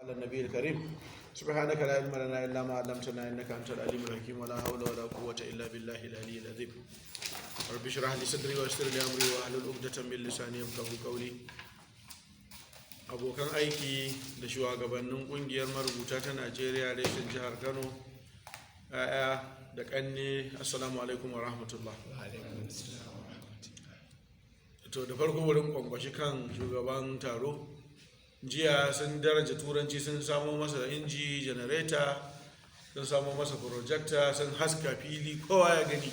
على النبي الكريم سبحانك لا علم لنا إلا ما علمتنا إنك أنت العليم الحكيم ولا حول ولا قوة إلا بالله العلي العظيم رب اشرح لي صدري ويسر لي أمري واحلل عقدة من لساني يفقهوا قولي abokan aiki da shugabannin kungiyar marubuta ta Najeriya reshen jihar Kano ya'ya da kanne assalamu alaikum wa rahmatullah. To da farko wurin kwankwashi kan shugaban taro jiya sun daraja turanci sun samo masa inji generator sun samo masa projector sun haska fili kowa ya gani,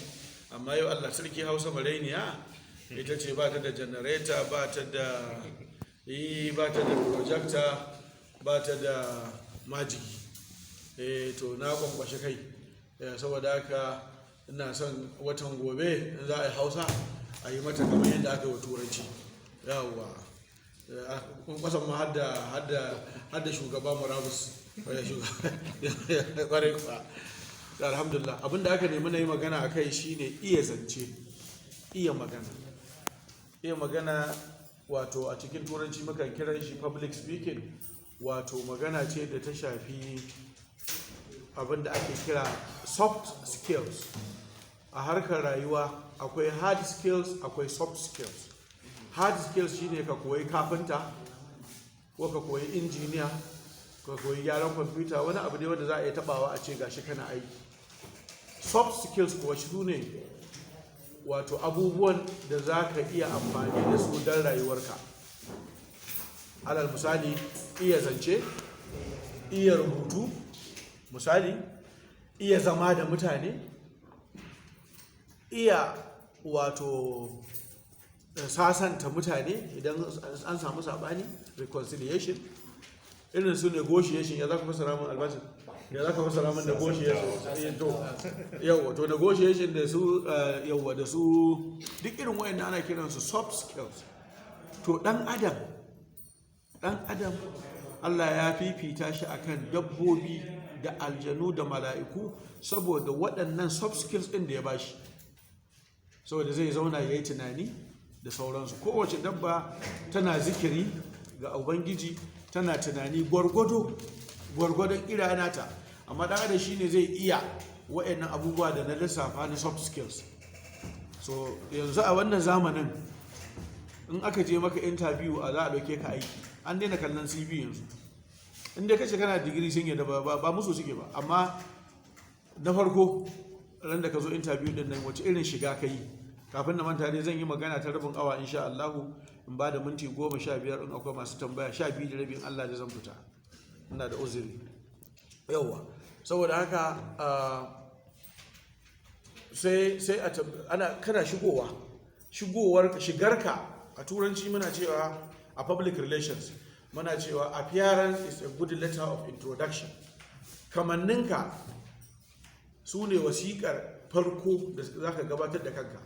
amma yau Allah sarki Hausa marainiya ita ce ba ta da generator ba ta da projector ba ta da majigi. To na kwankwashi kai saboda haka ina son watan gobe in za a yi Hausa a yi mata kamar yadda aka yi wa turanci. Yawwa kwasan ma hadda shugaba murabus kwarai kwa. Alhamdulillah, abinda aka nemi na yi magana a kai shine iya zance, iya magana wato a cikin turanci mukan kiran shi public speaking, wato magana ce da ta shafi abinda ake kira soft skills. A harkar rayuwa akwai hard skills akwai soft skills. Hard skills shine ka koyi kafinta ko ka koyi injiniya ko ka koyi gyaran kwamfuta, wani abu ne wanda za a iya tabawa a ce gashi kana aiki. Soft skills kuwa shi ne wato abubuwan da za ka iya amfani da su don rayuwarka. Alal misali iya zance, iya rubutu, misali iya zama da mutane, iya wato sasanta mutane idan an samu sabani, reconciliation, irin su negotiation. Ya za ka fasara min albashin? Ya za ka fasara min negotiation? To negotiation da su yawa da su duk irin wayannan ana kiransu soft skills. To dan adam Allah ya fifita shi akan dabbobi da aljanu da mala'iku saboda waɗannan soft skills ɗin da ya bashi, saboda zai zauna ya yi tunani da sauransu. Kowace dabba tana zikiri ga Ubangiji, tana tunani gwargwadon iranata, amma ɗan adam shine zai iya waɗannan abubuwa da na lissafa na soft skills. So yanzu a wannan zamanin in aka je maka interview a za a ɗauke ka aiki, an daina kallon CV yanzu. In dai kace kana digiri sun yadda ba musu suke ba, amma na farko ran da ka zo interview din nan wace irin shiga ka yi. Kafin na manta dai zan yi magana ta rabin awa insha Allah, in ba da minti 15 in akwai masu tambaya 12 da rabin Allah da zan fita, ina da uzuri. Yawwa saboda haka sai kana shigarka a turanci muna cewa a public relations muna cewa appearance is a good letter of introduction. Kamanninka su ne wasiƙar farko da za ka gabatar da kanka.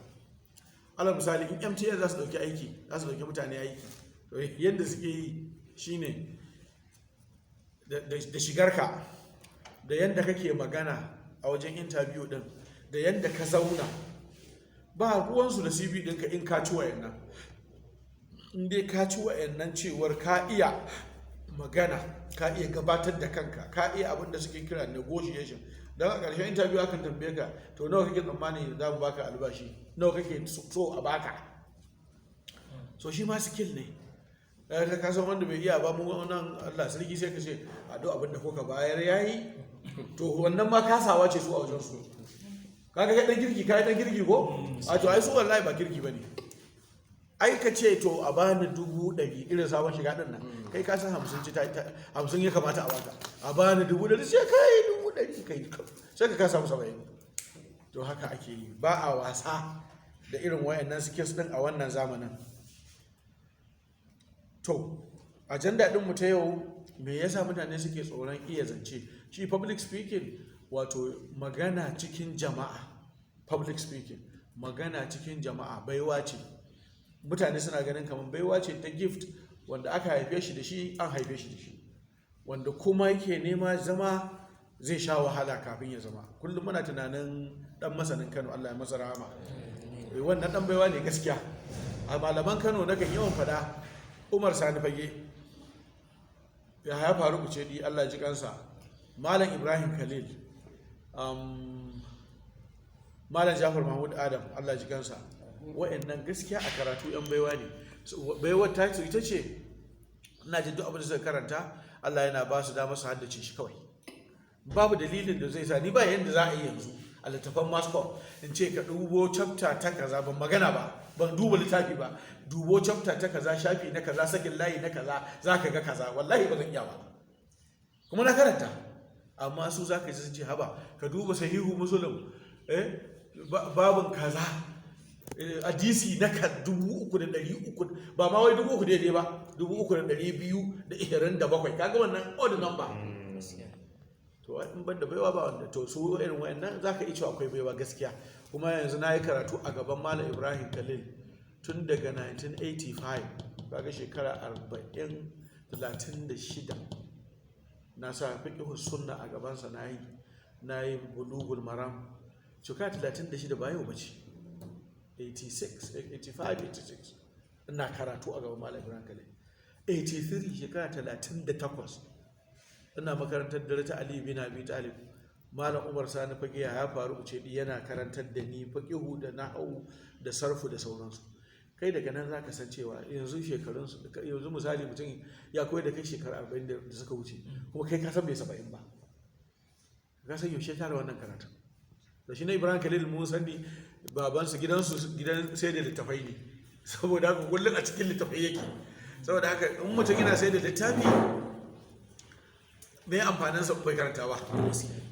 Alal misali in MTN za su ɗauki mutane aiki, yadda suke yi shine da shigarka, da yadda kake magana a wajen interview ɗin, da yadda ka zauna. Ba ruwansu da CV ɗinka in ka ci wayannan. In dai ka ci wayannan cewar ka iya magana, ka iya gabatar da kanka, ka iya abin da suke kira negotiation. Don a ƙarshen interview akan tambaye ka, to nawa kake tsammani za mu baka albashi, nawa kake so a baka. So shi ma skill ne. Ka san wanda bai iya ba, mu nan Allah sarki sai ka ce a duk abin da kuka bayar yayi, to wannan ma kasawa ce su a wajen su. Kaga kai dan girki ko? A to ai su wallahi ba girki bane. Ai ka ce to a bani 100,000 irin sabon shiga din nan, kai ka san 50 ya kamata a baka, a bani 100,000 sai kai 100,000 kai sai ka samu 70. To haka ake yi, ba a wasa da irin wayannan skills din a wannan zamanin. To agenda din mu ta yau, me yasa mutane suke tsoron iya zance? Shi public speaking wato magana cikin jama'a. Public speaking magana cikin jama'a baiwa ce. Mutane suna ganin kamar baiwa ce ta gift wanda aka haife shi da shi, an haife shi da shi, wanda kuma yake nema zama zai sha wahala kafin ya zama. Kullum muna tunanin dan masanin Kano, Allah ya masa rahama, wannan dan baiwa ne gaskiya. A malaman Kano na kan yawan fada Umar Sani Fage ya faru ku ce di Allah ji kansa, malam Ibrahim Khalil, malam Jafar Mahmud Adam Allah ji kansa, wa'annan gaskiya a karatu yan baiwa ne. Baiwar ta ita ce ina jin duk abin da suka karanta Allah yana ba su dama su haddace shi kawai. Babu dalilin da zai sa ni ba yanda za a yi yanzu a littafan Moscow in ce ka dubo chapter ta kaza, ban magana ba, ban duba littafi ba, dubo chapter ta kaza, shafi na kaza, sakin layi na kaza, za ka ga kaza, wallahi ba zan iya ba, kuma na karanta. Amma su za ka ji sun ce haba ka duba sahihu muslim babin kaza, hadisi na 3,300, ba ma wai 3,000 daidai ba, 3,227, kaga wannan odd number. To in ban da baiwa ba wanda, to su irin wayannan zaka iya cewa akwai baiwa gaskiya. Kuma yanzu na yi karatu a gaban malam Ibrahim Khalil tun daga 1985, kaga shekara 36 na sa fiqh sunna a gabansa, na yi bulugul maram, shekara 36 ba yau bace, 86 ina karatu a gaban malam Ibrahim Khalil. 83 shekara 38 ina makarantar dare ta Ali bin Abi Talib, malam Umar Sani Fage ya faru ce yana karantar da ni fiqhu da nahwu da sarfu da sauransu. Kai daga nan zaka san cewa yanzu shekarunsu, yanzu misali mutum ya koyar da kai shekara 40 da suka wuce, kuma kai ka san bai 70 ba, ka san yaushe tare wannan karatu. Da shi na Ibrahim Khalil mun sani babansu gidan sai da littafai ne, saboda haka kullum a cikin littafai yake. Saboda haka in mutum yana sai da littafi, me amfanin sa bai karanta ba?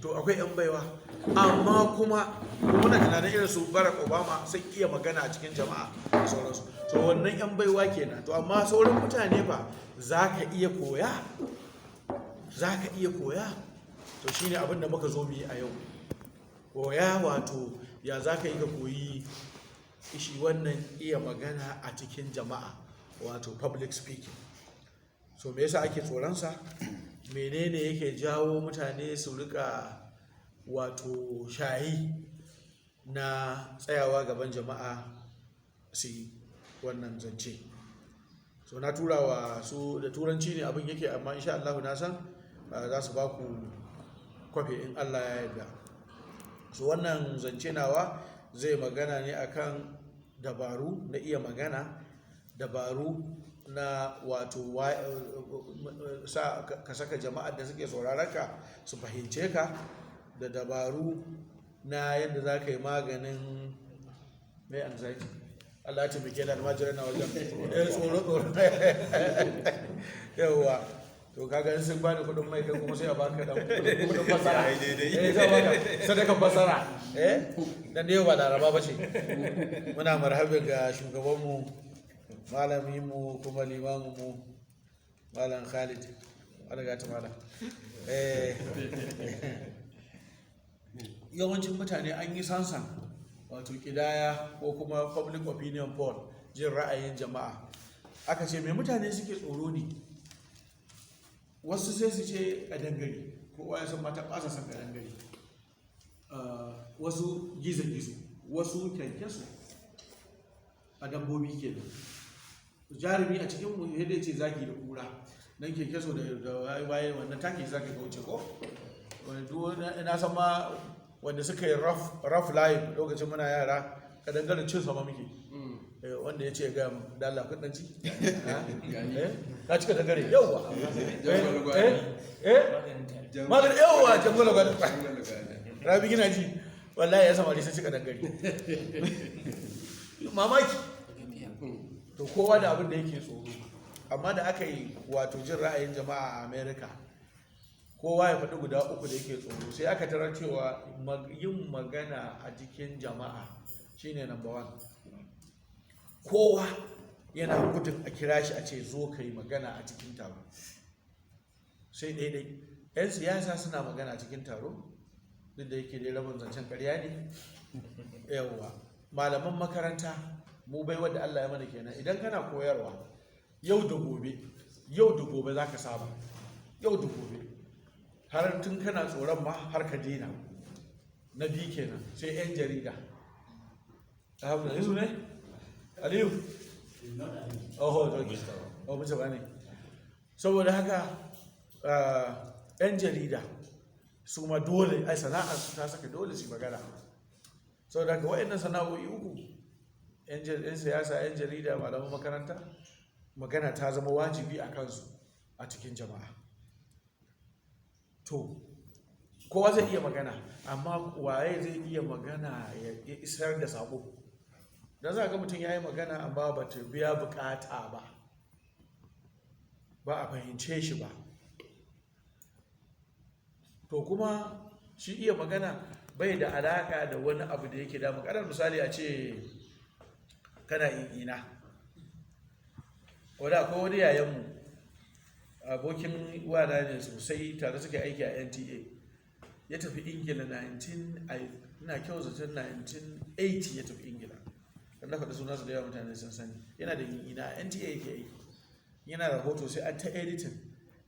To akwai yan baiwa, amma kuma muna tunanin irin su Barack Obama sun iya magana a cikin jama'a da sauransu. To wannan yan baiwa kenan. To amma sauran mutane ba za ka iya koya? To shine abin da muka zo mu yi a yau. Koya wato ya za ka yi ka koyi shi wannan iya magana a cikin jama'a, wato public speaking. So me yasa ake tsoronsa? Menene yake jawo mutane su rika wato shayi na tsayawa gaban jama'a su yi wannan zance? So na tura wa su da turanci ne abin yake, amma insha Allah na san za su ba ku kwafe in Allah ya yarda. So wannan zance nawa zai magana ne akan dabaru na iya magana, dabaru na wato ka saka jama'ar da suke sauraronka su fahimce ka, da dabaru na yadda za ka yi maganin mai anxiety. Allah ta bike da almajirai na wajen tsoro yawwa. To kaga sun bani kudin mai kai kuma sai a baka da kudin fasara, sadakan fasara, dan da yau ba laraba ba ce. Muna marhabin ga shugabanmu, malaminmu kuma limaminmu, malam Khalid. Alaga ta malam. Yawancin mutane an yi sansan, wato kidaya ko kuma public opinion poll, jin ra'ayin jama'a. Aka ce me mutane suke tsoro ne? Wasu sai su ce kadangare, kowa ya san mata ɓasa san kadangare. Wasu gizo-gizo, wasu kyankyaso a dabbobi kenan. Jarumi a cikin mu yadda ce zaki da kura, nan kyankyaso da waye wannan take zaki ga wuce ko? Na san ma wanda suka yi rough life lokacin muna yara, kadangare cin sama muke. Wanda ya ce ga dala kudanci ka cika dangare yauwa magar yauwa jangwala gwada rabi gina ji, wallahi ya samari sai cika dangare mamaki. To kowa da abin da yake tsoro, amma da aka yi wato jin ra'ayin jama'a a America, kowa ya faɗi guda 3 da yake tsoro, sai aka tarar cewa yin magana a cikin jama'a shine number 1. Kowa yana gudun a kira shi a ce zo ka yi magana a cikin taro. Sai daidai 'yan siyasa suna magana a cikin taro, duk da yake dai rabin zancen ƙarya ne. Yawwa, malaman makaranta mu bai wadda Allah ya mana kenan. Idan kana koyarwa yau da gobe za ka saba, yau da gobe, har tun kana tsoron ma har ka dina. Na biyu kenan, sai 'yan jarida. Alhamdulillah ne? Aliyu? Oho, doki. Oh, mace ba ne. Saboda haka 'yan jarida su ma dole ai sana'ar su ta saka dole su magana, saboda haka waɗannan sana'o'i uku 'yan siyasa, 'yan jarida, malaman makaranta, magana ta zama wajibi a kansu a cikin jama'a. To kowa zai iya magana, amma waye zai iya magana ya isar da sabo? don za ga mutum ya yi magana amma ba ta biya bukata ba a fahimce shi ba. To kuma shi iya magana bai da alaka da wani abu da yake damu. Ƙarar misali a ce kana ina wadda akwai wani yayanmu abokin wana ne sosai, tare suke aiki a NTA, ya tafi ingila ina kyau zaton 1980 ya tafi ingila, kan na faɗi sunansa da yawa mutane sun sani. Yana da ina a NTA yake aiki, yana rahoto sai an ta editing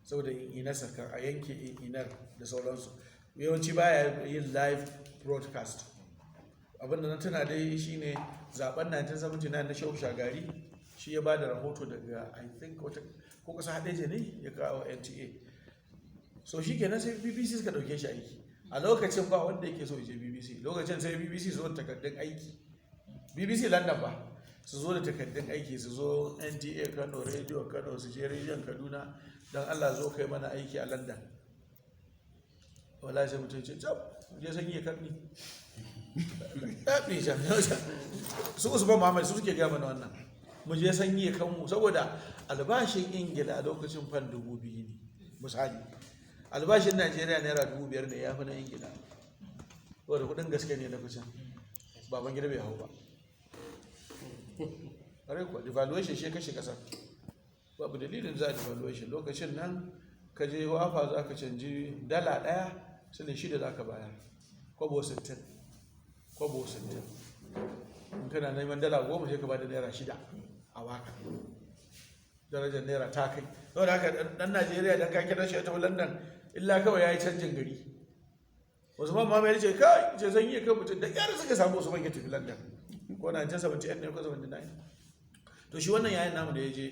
saboda inarsa kan a yanke inar da sauransu. Yawanci baya yin live broadcast. Abinda na tuna dai shine zaben 1979 na Shehu Shagari, shi ya bada rahoto daga I think wata ko kasa Hadeja ne ya kawo NTA. So shi kenan sai BBC suka dauke shi aiki. A lokacin ba wanda yake so ya je BBC. Lokacin sai BBC su zo da takardun aiki. BBC London ba su zo da takardun aiki, su zo NTA Kano, Radio Kano, su je Radio Kaduna, don Allah zo kai mana aiki a London. Wallahi sai mutum ce jab je sanyi ya karni. Su Usman Muhammad su suke gaya mana wannan. Mu je sanyi ya kanmu, saboda albashin Ingila a lokacin fan 2000 ne misali. Albashin Najeriya naira 5,000 ne, ya fi na Ingila. Saboda kudin gaske ne na kucin. Baban gida bai hau ba. Ƙwarai kuwa devaluation shi kashe ƙasa. Babu dalilin za a devaluation. Lokacin nan ka je wafa za ka canji dala ɗaya sai 6 za ka bayar. Kwabo 60. In kana neman dala 10 sai ka bada naira 6 a waka. Darajar naira ta kai. Saboda haka ɗan Najeriya dan ka kira shi ya tafi London illa kawai ya yi canjin gari. Usman Muhammad ya ce kai ce zan yi kan mutum da kyara suka samu Usman ya tafi London. Ko 1978 ne ko 79. To shi wannan yayin namu da ya je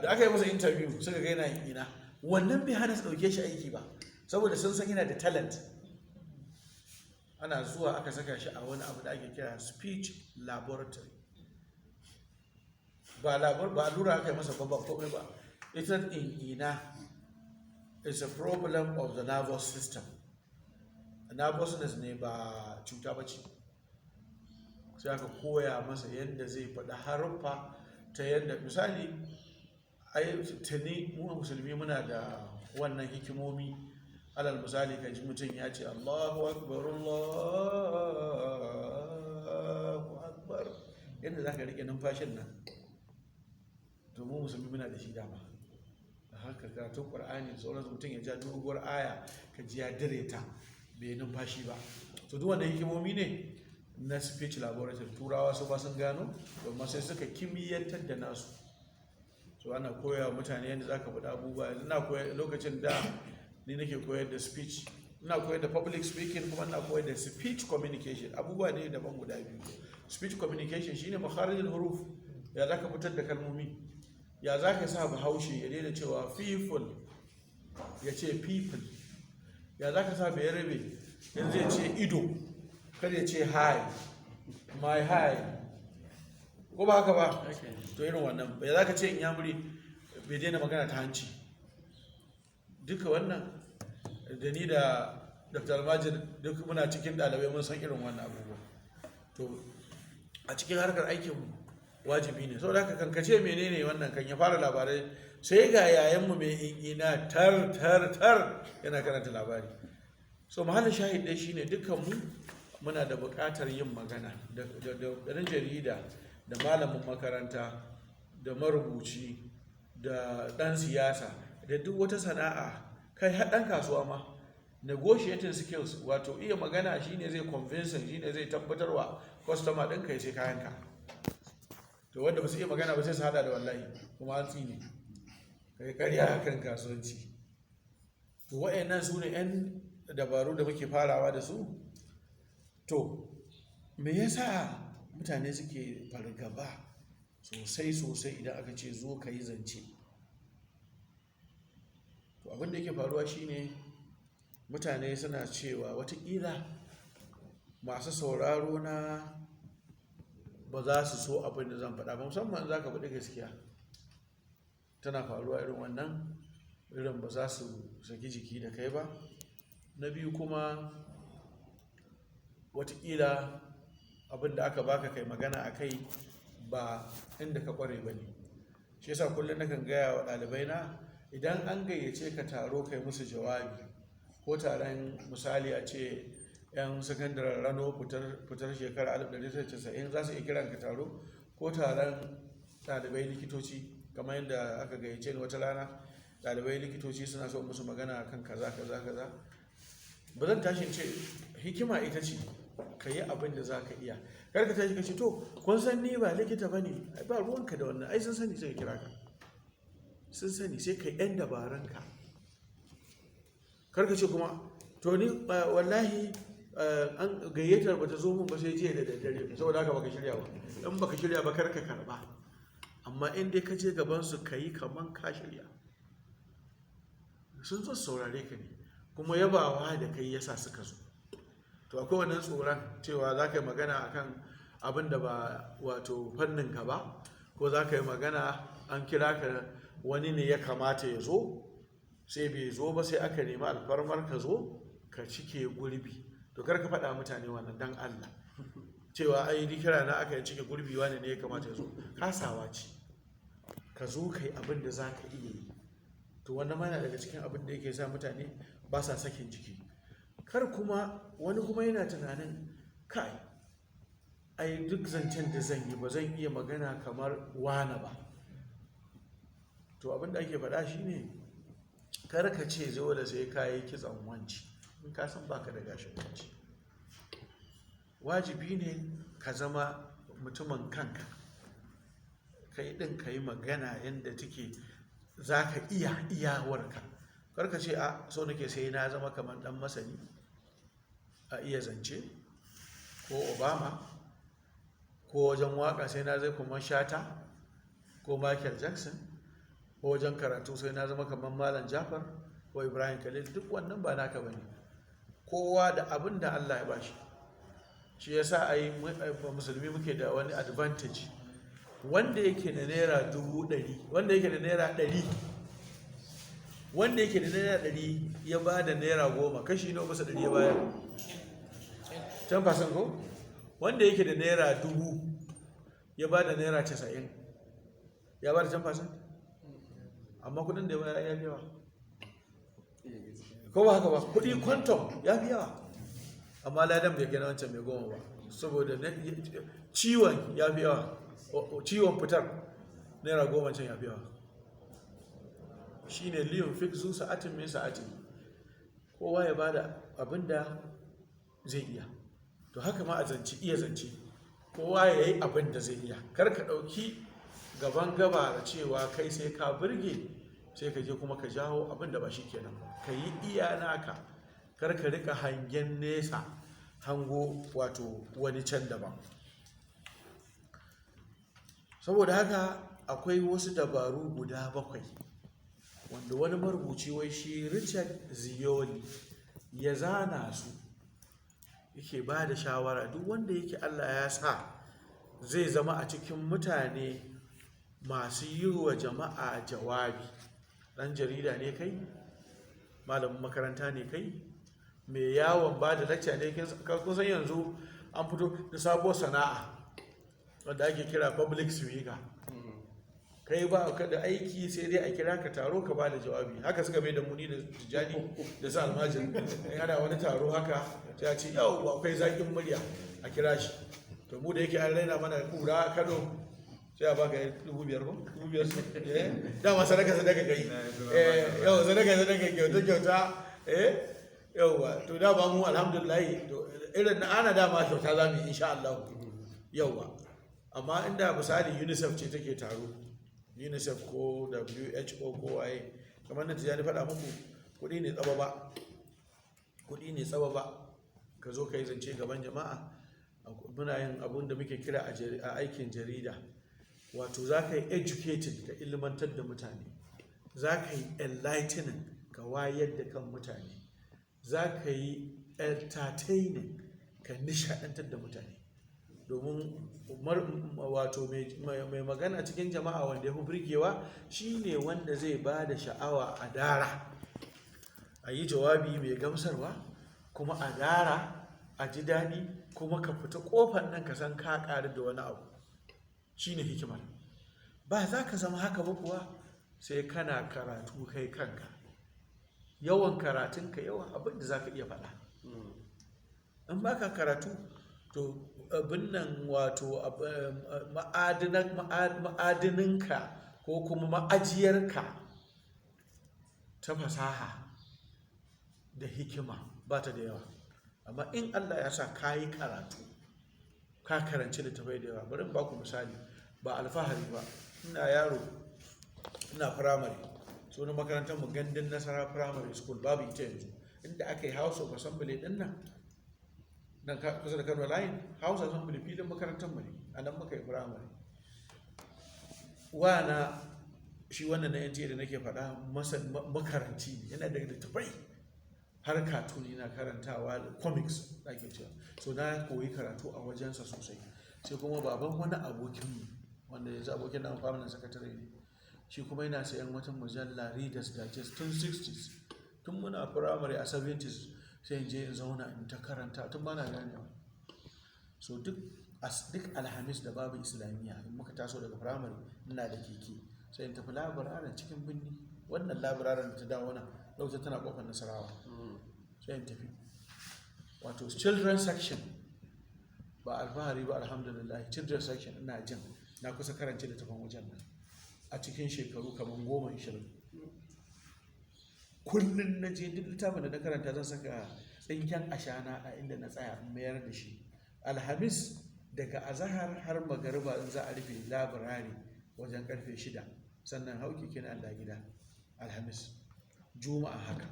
da aka yi masa interview suka ga yana ina, wannan bai hana su dauke shi aiki ba, saboda sun san yana da talent. Ana zuwa aka saka shi a wani abu da ake kira speech laboratory. Ba lura aka yi masa ba komai ba. Ita ina is a problem of the nervous system. Nervousness ne ba cuta ba ce. Sai aka koya masa yadda zai faɗi haruffa ta yadda misali tuni mu musulmi muna da wannan hikimomi. Alal misali ka ji mutum ya ce Allahu Akbar Allahu Akbar, yadda za ka riƙe numfashin nan, to mu musulmi muna da shi dama. Da haka karatun Qur'ani sauransu mutum ya ja doguwar aya ka ji ya dire ta bai numfashi ba. To duk wannan hikimomi ne na speech laboratory. Turawa su ba sun gano, domin sai suka kimiyyantar da nasu. So ana koya wa mutane yadda za ka faɗa abubuwa. Ina koyar lokacin da ni nake koyar da speech, ina koyar da public speaking, kuma ina koyar da speech communication. Abubuwa ne daban guda biyu. Speech communication shine makharijul huruf, ya za ka fitar da kalmomi, ya za ka sa Bahaushe ya daina cewa people ya ce people, ya za ka sa Bayarabe yanzu ya ce ido kada ya ce hi, my hi, ko ba haka ba? To irin wannan. Ya za ka ce Inyamuri bai daina magana ta hanci. Duka wannan da ni da Dr. Almajir duk muna cikin ɗalibai mun san irin wannan abubuwa. To a cikin harkar aikinmu wajibi ne. Saboda haka kankace menene wannan kan ya fara labarai sai ga yayanmu mai ina tar yana karanta labari. So mahallin shahid dai shine dukkanmu muna da buƙatar yin magana da ɗan jarida, da malamin makaranta, da marubuci, da ɗan siyasa, da duk wata sana'a, kai har ɗan kasuwa ma. Negotiating skills, wato iya magana shine zai convincing, shine zai tabbatarwa customer ɗin kai sai kayanka. To wanda ba su iya magana ba sai su hada da wallahi kuma an tsine kai karya kan kasuwanci. To wa'annan su ne 'yan dabaru da muke farawa da su. To me yasa mutane suke fargaba sosai idan aka ce zo ka yi zance? To to abin da yake faruwa shine mutane suna cewa watakila masu sauraro na ba za su so abin da zan faɗa ba, musamman za ka faɗi gaskiya tana faruwa irin wannan, irin ba za su saki jiki da kai ba. Na biyu kuma watakila abin da aka baka kai magana a kai ba inda ka kware ba ne. Shi yasa kullum nakan gaya wa ɗalibai na, idan an gayyace ka taro kai musu jawabi, ko taron misali a ce 'yan sakandaren rano fitar shekara 1990 za su iya kiran ka taro, ko taron ɗalibai likitoci kamar yadda aka gayyace ni wata rana, ɗalibai likitoci suna so musu magana kan kaza kaza kaza, ba zan tashi ce hikima ita ce ka yi abin da za ka iya. Kar ka tashi ka ce to kun san ni ba likita ba ne, ba ruwanka da wannan, ai sun sani sai ka kira ka, sun sani sai ka yan dabaranka. Kar ka ce kuma to ni wallahi an gayyatar ba ta zo mun ba sai jiya da daddare, saboda haka baka shirya ba. In baka shirya ba kar ka karba, amma in dai ka je gaban su ka yi kaman ka shirya. Sun zo saurare ka ne, kuma yabawa da kai yasa suka zo. To akwai wannan tsoron cewa za ka yi magana akan abin da ba wato fannin ka ba, ko za ka yi magana an kira ka wani ne ya kamata ya zo sai bai zo ba, sai aka nemi alfarmar ka zo ka cike gurbi. To kar ka faɗa mutane wannan dan Allah cewa ai ni kira na aka yi cike gurbi, wani ne ya kamata ya zo. Kasawa ce, ka zo ka yi abin da za ka iya yi. To wannan ma yana daga cikin abin da yake sa mutane ba sa sakin jiki. Kar kuma wani kuma yana tunanin kai ai duk zancen da zan yi ba zan iya magana kamar wane ba. To abin da ake faɗa shine kar ka ce zo da sai ka yi kitson wanci in ka san baka da gashin wanci. Wajibi ne ka zama mutumin kanka, kai ɗin ka yi magana yadda take za ka iya iyawarka. Kar ka ce a so nake sai na zama kamar ɗan masani a iya zance, ko Obama, ko wajen waka sai na zai kuma Shata ko Michael Jackson, ko wajen karatu sai na zama kamar Malam Jafar ko Ibrahim Khalil. Duk wannan ba naka bane, kowa da abin da Allah ya bashi. Shi yasa ai musulmi muke da wani advantage, wanda yake da naira 100,000, wanda yake da naira 100, wanda yake da naira 100 ya ba da naira 10, kashi nawa bisa 100 ya bayar? 10% ko? Wanda yake da naira 1000 ya ba da naira 90, ya ba da 10%? Amma kudin da ya bayar ya fi yawa, ko ba haka ba? Kudi quantum ya fi yawa, amma ladan bai gina wancan mai 10 ba, saboda ciwon ya fi yawa, ciwon fitar naira 10 can ya fi yawa. Shi ne liyun fik zu sa'atin min sa'atin, kowa ya bada abin da zai iya. To haka ma a zance, iya zance, kowa ya yi abin da zai iya. Kar ka ɗauki gaban gaba da cewa kai sai ka burge, sai ka je kuma ka jawo abin da ba shi kenan ba. Ka yi iya naka, kar ka rika hangen nesa, hango wato wani can daban. Saboda haka akwai wasu dabaru guda 7 wanda wani marubuci wai shi Richard Ziyoli ya zana su, yake ba da shawara duk wanda yake Allah ya sa zai zama a cikin mutane masu yi wa jama'a jawabi. Ɗan jarida ne kai, malamin makaranta ne kai, mai yawon ba da lacca ne. Kun san yanzu an fito da sabuwar sana'a wanda ake kira public speaker. Kai ba ka da aiki sai dai a kira ka taro ka ba da jawabi. Haka suka mai da muni da Tijjani da sa Almajin, yana wani taro haka sai a ce yau akwai zaƙin murya a kira shi. To mu da yake an raina mana kura Kano, sai a baka 5,000 ko 5,000 dama sadaka kai, yau sadaka kyauta yauwa. To dama mu alhamdulillah, to irin na ana dama kyauta za mu yi insha Allah yauwa. Amma inda misali UNICEF ce take taro, UNICEF ko WHO ko waye, kamar da Tijjani faɗa muku, kuɗi ne tsaba ba ka zo ka yi zance gaban jama'a. Muna yin abun da muke kira a aikin jarida, wato za ka yi educating, ka ilmantar da mutane, za ka yi enlightening, ka wayar da kan mutane, za ka yi entertaining, ka nishaɗantar da mutane. Domin wato mai magana cikin jama'a wanda ya fi birgewa shine wanda zai ba da sha'awa a dara, a yi jawabi mai gamsarwa, kuma a dara a ji daɗi, kuma ka fita ƙofar nan ka san ka ƙaru da wani abu. Shine hikimar. Ba za ka zama haka ba kuwa sai kana karatu kai kanka. Yawan karatunka yawan abin da za ka iya faɗa. In ba ka karatu, to abin nan wato ma'adininka ko kuma ma'ajiyarka ta fasaha da hikima ba ta da yawa. Amma in Allah ya sa ka yi karatu, ka karanci littattafai da yawa. Bari in ba ku misali, ba alfahari ba. Ina yaro, ina firamare, sunan makarantar mu Gandun Nasara Primary School, babu ita yanzu, inda aka yi House of Assembly din nan kusa da Kano Line. House of Assembly filin makarantar mu ne, a nan muka yi firamare. Wana shi wannan na NTA da nake faɗa makaranci ne, yana da littattafai har katuni na karantawa, comics ake cewa. So na koyi karatu a wajensa sosai. Sai kuma baban wani abokinmu wanda yanzu abokin nan permanent secretary ne, shi kuma yana sayan wata mujalla Reader's Digest tun 60s, tun muna firamare a 70s, sai in je in zauna in ta karanta tun bana ganewa. So duk alhamis da babu islamiyya, in muka taso daga firamare, ina da keke sai in tafi labararin cikin birni. Wannan labararin da ta dawo nan lokacin tana kofar Nasarawa, sai in tafi wato children's section. Ba alfahari ba, alhamdulillah, children's section ina jin na kusa karance da tafan wajen nan a cikin shekaru kamar 10-20. Kullum na je duk littafin da na karanta zan saka tsinken ashana a inda na tsaya in mayar da shi. Alhamis daga azahar har magariba in za a rufe labirari wajen karfe 6, sannan hauki kina Allah gida. Alhamis, juma'a haka.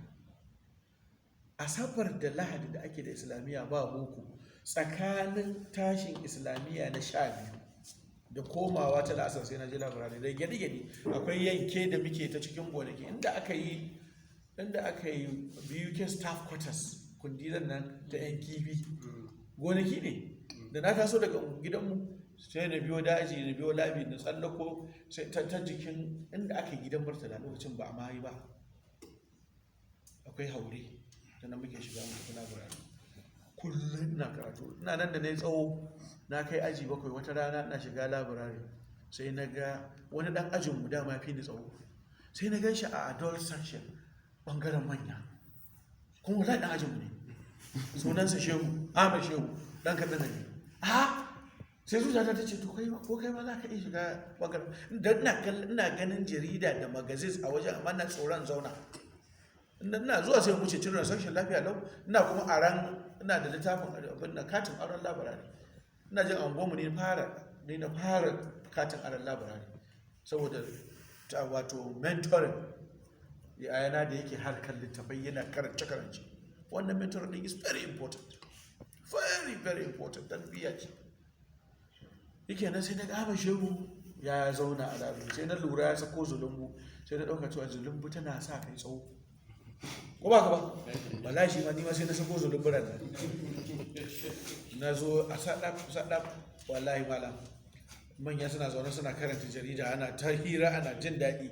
Asabar da lahadi da ake da islamiyya ba boko, tsakanin tashin islamiyya na 12 da komawa ta la'asar sai na je labirari da gyaɗe-gyaɗe. Akwai yanke da muke ta cikin gonaki inda aka yi BUK staff quarters, kundilan nan ta yan kifi, gonaki ne. Da na taso daga gidanmu sai na biyo daji, na biyo labi, na tsallako sai ta jikin inda aka yi gidan Murtala, lokacin ba a ma yi ba, akwai haure da nan muke shiga mu labirari. Kullum ina karatu. Ina nan da na yi tsawo, na kai aji 7. Wata rana ina shiga labirari sai na ga wani dan ajinmu dama fi ni tsawo, sai na gan shi a adult section bangaren manya, kuma wala dan ajinmu ne, sunansa Shehu Ahmad Shehu, dan Katsina ne. Sai zuciyata ta ce to kai ma ko kai ma za ka iya shiga bangaren, dan ina ganin jarida da magazines a wajen, amma na tsoron zauna. Ina zuwa sai wuce cin section lafiya lau. Ina kuma ina da littafin abin da katin aron labirari. Ina jin angonmu ne na fara katin aron labirari, saboda wato mentoring yana da yake harkar littafai, yana karance. Wannan mentoring din is very important, very very important. Tarbiyya ce. Yake nan sai na ga Shehu ya zauna a labirari, sai na lura ya sako zulumbu, sai na ɗauka cewa zulumbu tana sa kai tsawo. Ko ba ka ba? Wallahi shi ma ni ma sai na sako zulumburan nan. Na zo a sadaf wallahi malam, manya suna zaune suna karanta jarida, ana ta hira, ana jin daɗi.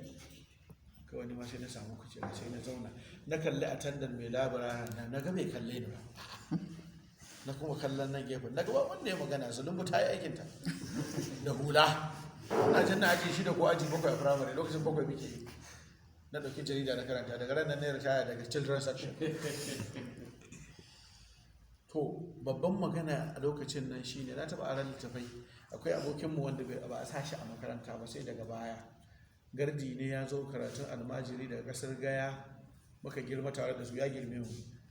Kawai ni ma sai na samu kujera sai na zauna, na kalli attendant mai labirarin nan, na ga bai kalle ni ba. Na kuma kallon nan gefen, na ga wanda ya magana, zulumbu ta yi aikinta da hula. Ina jin na aji 6 ko aji 7 a firamare, lokacin 7 muke yi. Na ɗauki jarida na karanta, daga ran nan na ritaya daga children's section. To babban magana a lokacin nan shine na taɓa aran littafai. Akwai abokinmu wanda ba a sa shi a makaranta ba sai daga baya. Gardi ne ya zo karatun almajiri daga ƙasar Gaya, muka girma tare da su, ya girme mu,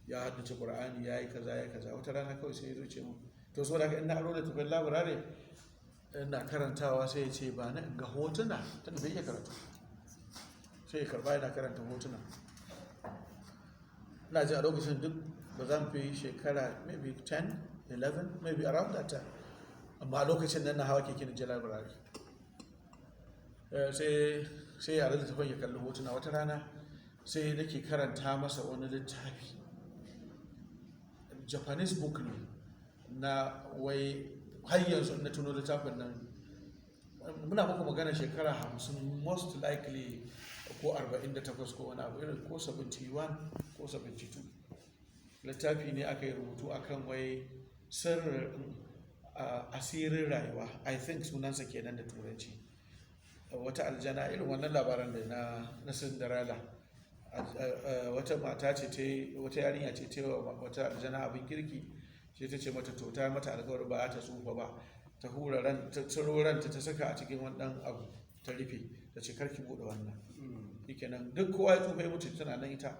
ya haddace Qur'ani, ya yi kaza ya kaza. Wata rana kawai sai ya zo ce mu, to so da in na aro da tafin labirare ina karantawa, sai ya ce ba na ga hotuna, tunda bai iya karatu, sai ya karba yana karanta hotuna. Ina ji a lokacin duk ba za mu fi shekara maybe 10, 11, maybe around that time. Amma a lokacin nan na hawa keke na je library. Sai ya rada tafin ya kalli hotuna. Wata rana sai nake karanta masa wani littafi, Japanese book ne, na wai har yanzu na tuno littafin nan, muna muku magana shekara 50 most likely ko 48 ko wani abu irin ko 71 ko 72. Littafi ne aka yi rubutu akan wai sirrin asirin rayuwa, I think sunansa kenan da turanci. Wata aljana irin wannan labaran da na Cinderella, wata mata ce wata yarinya ce ta wata aljana abin kirki, sai ta ce mata to ta mata alƙawari ba ta tsufa ba, ta hura ran ta tsiro ranta ta saka a cikin wani dan abu ta rufe, ta ce karki bude wannan. Shikenan duk kowa ya tsufa ya mutu, tana nan ita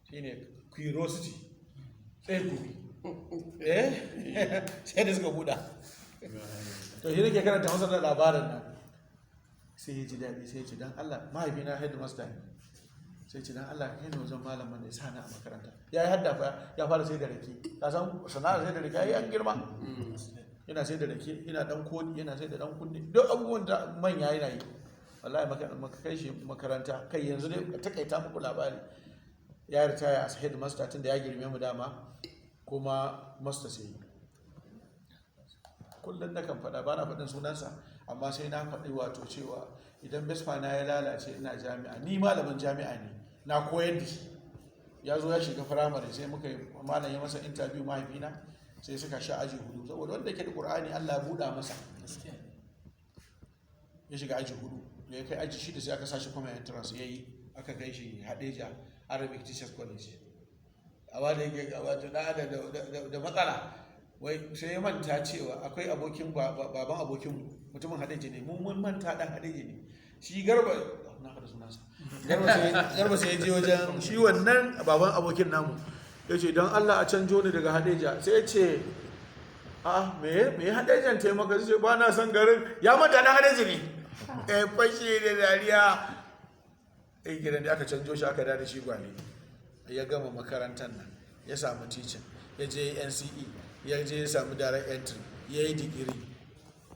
shine curiosity, tsaye gobe sai da suka buɗa. To shi nake karanta masa da labarin nan, sai ya ji daɗi, sai ya ce dan Allah, mahaifina headmaster ne, sai ce dan Allah kai ne wajen malamin da ya sani a makaranta. Ya yi hadda fa ya fara sai da rake, ka san sana'ar sai da rake yayi an girma, yana sai da rake, yana dan kodi, yana sai da dan kunne, duk abubuwan da manya yana yi. Wallahi maka kai shi makaranta, kai yanzu dai takaita muku labari, ya ritaya as headmaster tun da ya girme mu dama, kuma master sai kullum na kan faɗa, ba na faɗin sunansa, amma sai na faɗi wato cewa idan besfa na ya lalace ina jami'a, ni malamin jami'a ne, na koyar da shi. Ya zo ya shiga firamare, sai muka yi malam ya masa interview, mahaifina sai suka sha aji 4, saboda wanda ke da Qur'ani Allah ya buɗa masa, ya shiga aji 4, ya kai aji 6 sai aka sashi kuma entrance yayi, aka kai shi Hadeja Arabic Teachers College. Amma da yake wato da matsala, wai sai ya manta cewa akwai abokin baban abokin mutumin Hadeji ne, mun manta dan Hadeji ne shi, Garba na fada sunansa, Garba sai ya je wajen shi wannan baban abokin namu, ya ce don Allah a canjo ni daga Hadeja. Sai ya ce a me Hadejan taimaka, sai ce ba na son garin, ya manta dan Hadeji ne. Fashe da dariya, gidan da aka canjo shi aka da shi Gwale. Ya gama makarantar nan, ya samu teaching, ya je NCE, ya je ya samu direct entry, ya yi digiri.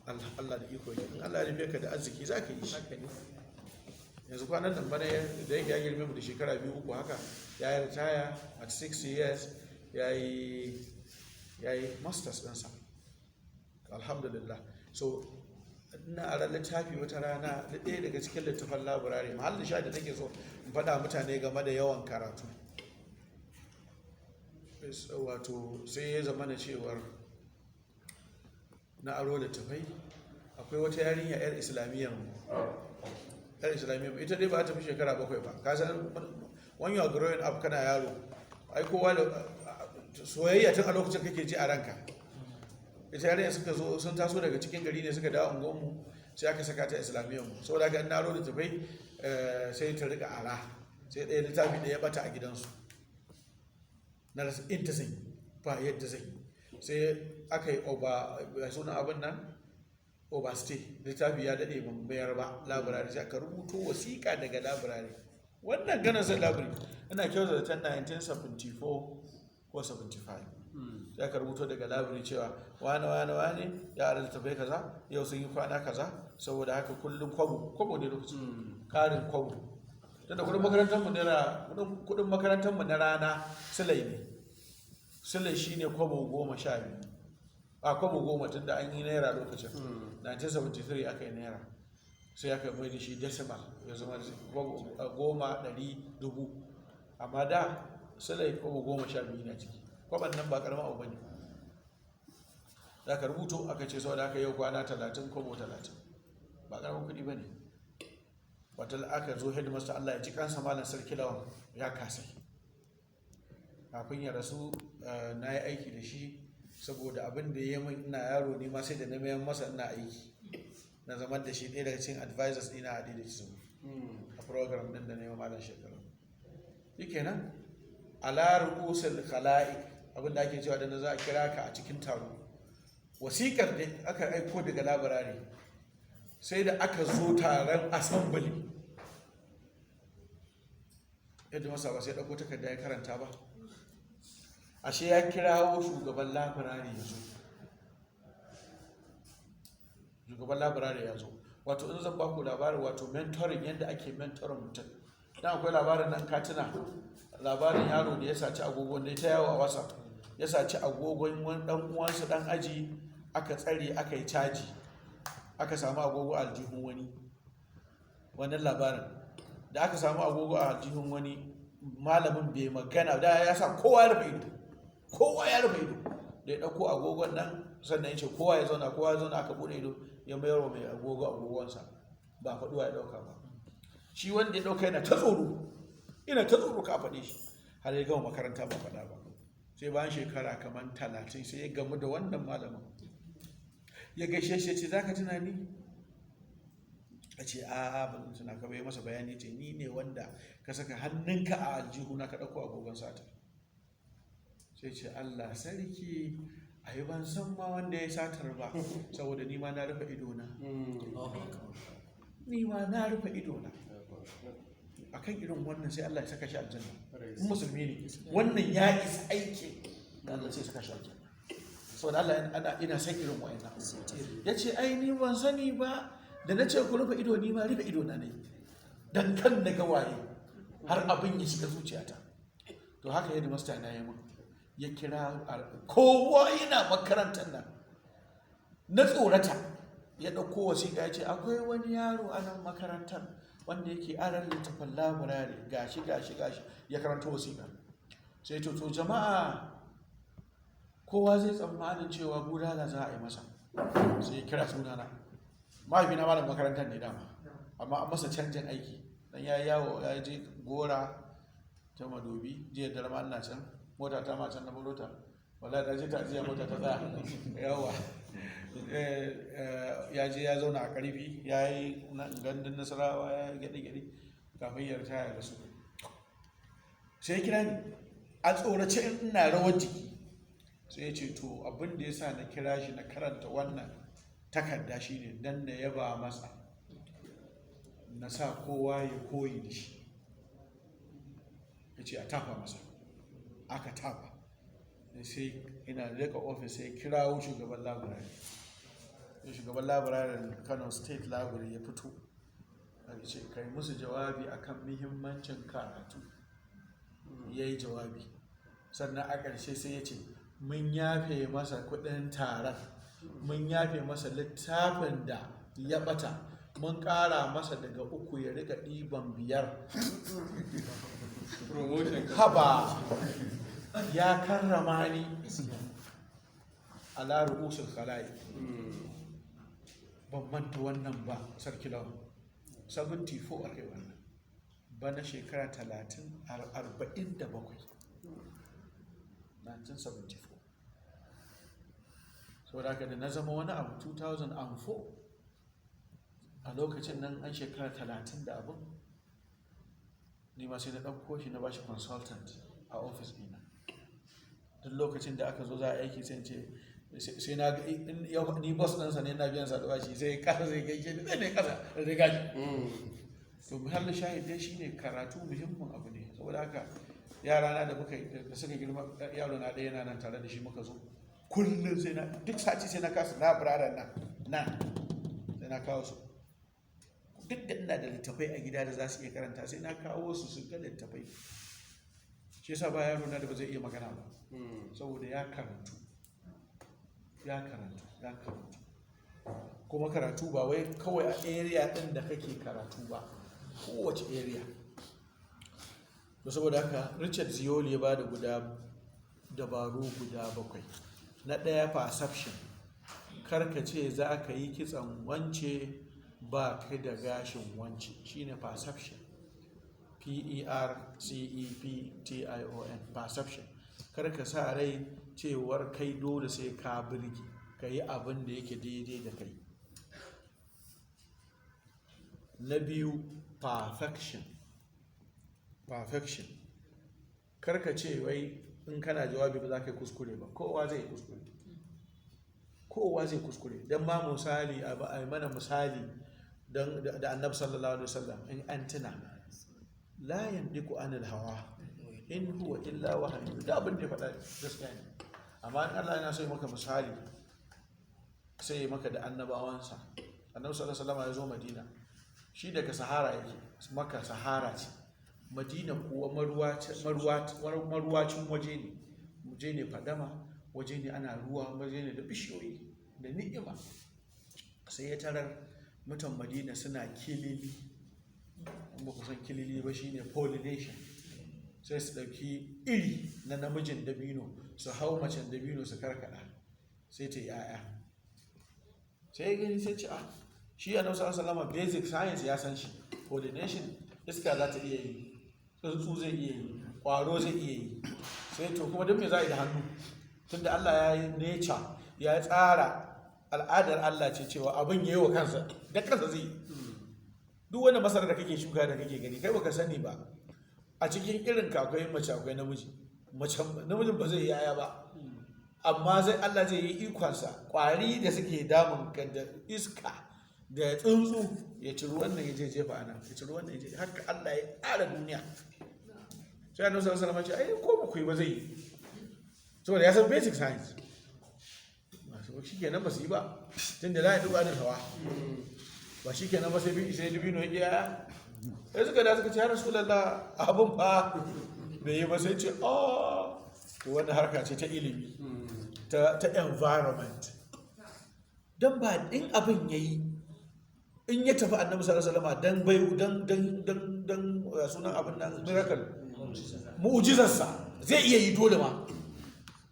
Allah da iko ne, in Allah ya rufe ka da arziki za ka yi shi. Yanzu kwanan nan bana da yake ya girme mu da shekara 2-3 haka, ya yi retire at 6 years, ya yi masters ɗinsa, alhamdulillah. So ina a littafi wata rana da ɗaya daga cikin littafan laburare, mahallin sha da nake so in faɗa mutane game da yawan karatu. Wato sai ya zama na cewar na aro littafai, akwai wata yarinya yar islamiyyar ita dai ba ta fi shekara 7 ba. Ka san when you are growing up kana yaro, ai kowa da soyayya tun a lokacin kake ji a ranka. Ita yarinya suka zo sun taso daga cikin gari ne, suka dawo unguwanmu, sai aka saka ta islamiyyar mu. Saboda haka na aro littafai sai ta rika ara, sai ɗaya littafi ɗaya bata a gidansu, na rasa inda zai ba yadda zai, sai aka yi sunan abin nan overstay, littafi ya daɗe ban bayar ba laburare, sai aka rubuto wasiƙa daga laburare. Wannan ganin sai labari ina kyautar da 1974 ko 75, sai aka rubuto daga labari cewa wani ya ara littafai kaza, yau sun yi kwana kaza, saboda haka kullum kwabo ne lokacin ƙarin kwabo. Tunda kudin makarantar mu na rana silai ne, silai shine kwabo 12, a kwabo 10, tunda an yi naira lokacin 1973 aka yi naira, sai aka mai da shi decimal, ya zama kwabo 10, 100, 1000. Amma da silai kwabo 12 na ciki, kwaban nan ba karama abu bane. Da aka rubuto aka ce saboda aka yau kwana 30 kwabo 30, ba karamin kuɗi bane. Wata aka zo headmaster, Allah ya ji kansa, malam Sarki Lawan ya kasa, kafin ya rasu na yi aiki da shi, saboda abin da ya min ina yaro ne ma sai da na mayan masa ina aiki, na zaman da shi ɗaya daga cikin advisors ɗina a DDC a program ɗin da na yi malam shekaru. Shi kenan ala ru'usul khala'iq, abin da ake cewa da na za a kira ka a cikin taro, wasiƙar da aka aiko daga labarari, sai da aka zo taron assembly, yadda masa ba sai ɗauko takarda ya karanta ba, ashe ya kirawo shugaban labarari ya zo. Shugaban labarari ya zo, wato in zan baku labarin wato mentoring, yadda ake mentoring mutum, dan akwai labarin nan katina, labarin yaro da ya saci agogon da ta yawo a wasa, ya saci agogon wani dan uwansa dan aji, aka tsare aka yi caji, aka samu agogo a aljihun wani. Wannan labarin da aka samu agogo a aljihun wani, malamin bai magana da ya sa kowa ya rufe ido, kowa ya rufe ido da ya dauko agogon nan, sannan ya ce kowa ya zauna, kowa ya zauna, aka bude ido ya mayar wa mai agogo agogonsa, ba faduwa ya dauka ba. Shi wanda ya dauka yana ta tsoro ka faɗe shi, har ya gama makaranta ba faɗa ba. Sai bayan shekara kamar 30 sai ya gamu da wannan malamin, ya gaishe shi ya ce zaka tuna ni? A ce a ba zan tuna ka bai masa bayani, ce ni ne wanda ka saka hannunka a aljihuna ka ɗauko agogon sata. Sai ce Allah sarki, ai ban san ma wanda ya satar ba, saboda ni ma na rufe idona, ni ma na rufe idona. Akan irin wannan sai Allah ya saka shi aljanna. In musulmi ne wannan ya isa aiki, Allah sai saka shi aljanna, saboda Allah ina san irin wa'annan. Ya ce ai ni ban sani ba, da na ce ku rufe ido, ni ma rufe ido na ne, dan kan na ga waye, har abin ya shiga zuciyata. To haka yadda masta na yi mun, ya kira kowa yana makarantar nan, na tsorata. Ya ɗauko wasiƙa ya ce akwai wani yaro a nan makarantar wanda yake aran littafin laburare, gashi, ya karanta wasiƙa. Sai to jama'a, kowa zai tsammanin cewa bulala za a yi masa. Sai ya kira sunana, mahaifina malam makarantar ne dama, amma an masa canjin aiki, dan ya yawo ya je Gora ta Madobi, jiya da rama ana can, mota ta ma can na barota, wallahi da je ta ajiya mota ta tsaya yawa. Ya je ya zauna a Karfi, ya yi gandun Nasarawa, ya yi gyaɗe-gyaɗe kafin ya ritaya ya rasu. Sai ya kira ni a tsorace ina rawar jiki, sai ya ce to abin da ya sa na kira shi na karanta wannan takarda shine dan na yaba masa, na sa kowa ya koyi da shi. Ya ce a tafa masa, aka tafa. Sai ina daga ofis sai kirawo shugaban laburare, shugaban laburaren Kano State Library ya fito, ya ce kai musu jawabi akan muhimmancin karatu. Ya yi jawabi, sannan a ƙarshe sai ya ce mun yafe masa kuɗin taron, mun yafe masa littafin da ya ɓata, mun ƙara masa daga 3 ya riƙa ɗiban 5. Haba, ya karrama ni ala ru'usul khala'i. Ban manta wannan ba, sarki lawan 74 akai wannan, bana shekara 47, 1974. Saboda haka da na zama wani abu 2004, a lokacin nan an shekara 30 da abin, ni ma sai na ɗauko shi na bashi consultant a ofis ɗina. Duk lokacin da aka zo za a aiki sai ce, sai na ni boss ɗansa ne, na biyan sa da bashi, sai kasa zai gaishe ni, zai ne kasa riga shi. To muhallin shahid dai shine karatu muhimmin abu ne. Saboda haka yara na da suka girma, yaro na ɗaya yana nan tare da shi, muka zo kullum sai na, duk sati sai na kasa na buradan nan sai na kawo su. Duk da ina da littafai a gida da za su iya karanta, sai na kawo su ga littafai. Shi yasa ba yaro na da ba zai iya magana ba, saboda ya karantu. Kuma karatu ba wai kawai a area ɗin da kake karatu ba, kowace area. Da saboda haka Richard Zioli ya bada dabaru guda 7. Na ɗaya, perception. Karka ce za ka yi kitson wance ba kai da gashin wance, shine perception. PERCEPTION, perception. Karka sa rai cewar kai dole sai ka birge, ka yi abin da yake daidai da kai. Na biyu, perfection. Karka ce wai in kana jawabi ba za ka yi kuskure ba, kowa zai kuskure. Don ma misali, a mana misali da Annabi sallallahu alaihi wasallam, in an tuna, la yandiku anil hawa in huwa illa wahyu, da abin da ya faɗa gaskiya ne. Amma in Allah yana so ya maka misali, sai ya maka da annabawansa. Annabi sallallahu alaihi wasallam ya zo Madina, shi daga Sahara yake, Makka Sahara ce, madina kuwa maruwacin waje ne fadama, waje ne ana ruwa, waje ne da bishiyoyi da ni'ima. Sai ya tarar mutan madina suna kilili. ba ku san kilili ba, shine pollination. Sai su ɗauki iri na namijin dabino su hau macen dabino su karkada sai ta yaya. Sai ya gani sai ce shi annabi sallallahu alaihi wasallam basic science ya san shi. Pollination iska za ta iya yi, tsuntsu zai iya yi, ƙwaro zai iya yi. Sai to kuma duk me za a yi da hannu, tunda Allah ya yi nature, ya tsara, al'adar Allah ce cewa abin yayi wa kansa da kansa zai yi. Duk wani masara da kake shuka da kake gani kai baka sani ba, a cikin irin ka akwai mace akwai namiji. Namijin ba zai yi yaya ba, amma Allah zai yi ikonsa. Ƙwari da suke damun ka da iska da tsuntsu ya ciri wannan ya je jefa ana, ya ciri wannan ya je, haka Allah ya tsara duniya. Sai annabi sallallahu alaihi wasallam ya ce ai ko ba ku yi ba zai yi, saboda ya san basic science. Shi kenan ba su yi ba, tunda za a yi duba da hawa ba shi kenan ba, sai dubino ya ƙiya. Sai suka da suka ce ya Rasulallah abin fa bai yi ba. Sai ce to wanda harka ce ta ilimi, ta environment. Don ba in abin ya yi, in ya tafi annabi sallallahu alaihi wasallam dan sunan abin nan miracle, mu'jizarsa zai iya yi dole ma.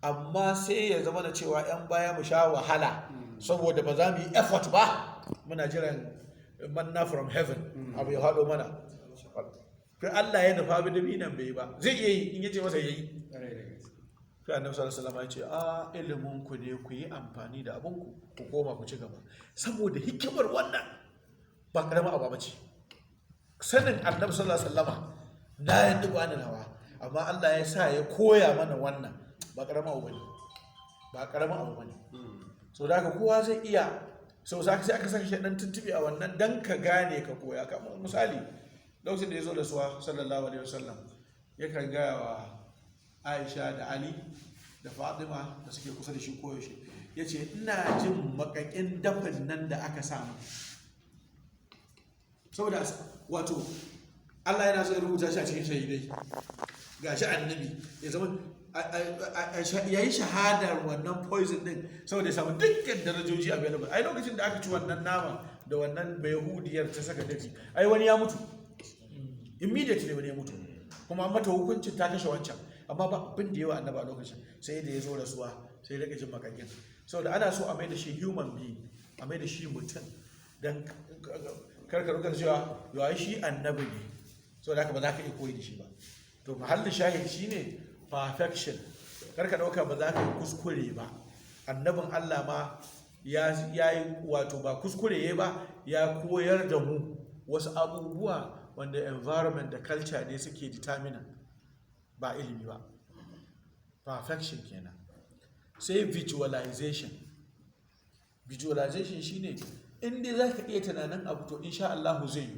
Amma sai ya zama da cewa 'yan baya mu sha wahala saboda ba za mu yi effort ba, muna jiran manna from heaven abu ya haɗo mana. Kai Allah ya nufa bi dabinan bai ba, zai iya yi in yace masa yayi. Sai annabi sallallahu alaihi wasallam ya ce ilimin ku ne, ku yi amfani da abun ku koma ku ci gaba. Saboda hikimar wannan ba karama abu bace. Sanin annabi sallallahu alaihi wasallam na yadda ba ni nawa, amma Allah ya sa ya koya mana wannan ba karama abu bane, ba karama abu bane. So da haka kowa zai iya, so sai aka saka shi dan tuntube a wannan dan ka gane ka koya. Kamar misali lokacin da ya zo da suwa sallallahu alaihi wasallam yakan gaya wa Aisha da Ali da Fatima da suke kusa da shi koyaushe, ya ce ina jin makakin dafin nan da aka samu. Saboda wato Allah yana so ya rubuta shi a cikin shahidai, ga shi annabi ya zama ya yi shahadar wannan poison din saboda ya samu dukkan darajoji available. Ai lokacin da aka ci wannan nama da wannan bayahudiyar ta saka dafi, ai wani ya mutu immediately, wani ya mutu kuma mata hukuncin ta kashe wancan. Amma ba abin da yawa annaba a lokacin, sai da ya zo rasuwa sai ya rika jin makakin. Saboda ana so a mai da shi human being, a mai da shi mutum, dan karkar cewa yawa shi annabi ne, saboda haka ba za ka iya koyi da shi ba. To mahallin shahid shine perfection. Karka dauka ba za ka yi kuskure ba. Annabin Allah ma ya yi wato ba kuskure ya ba, ya koyar da mu wasu abubuwa wanda environment da culture ne suke determinant, ba ilimi ba. Perfection kenan. Sai visualization. Visualization shine in dai za ka iya tunanin abu to insha Allah zai yi.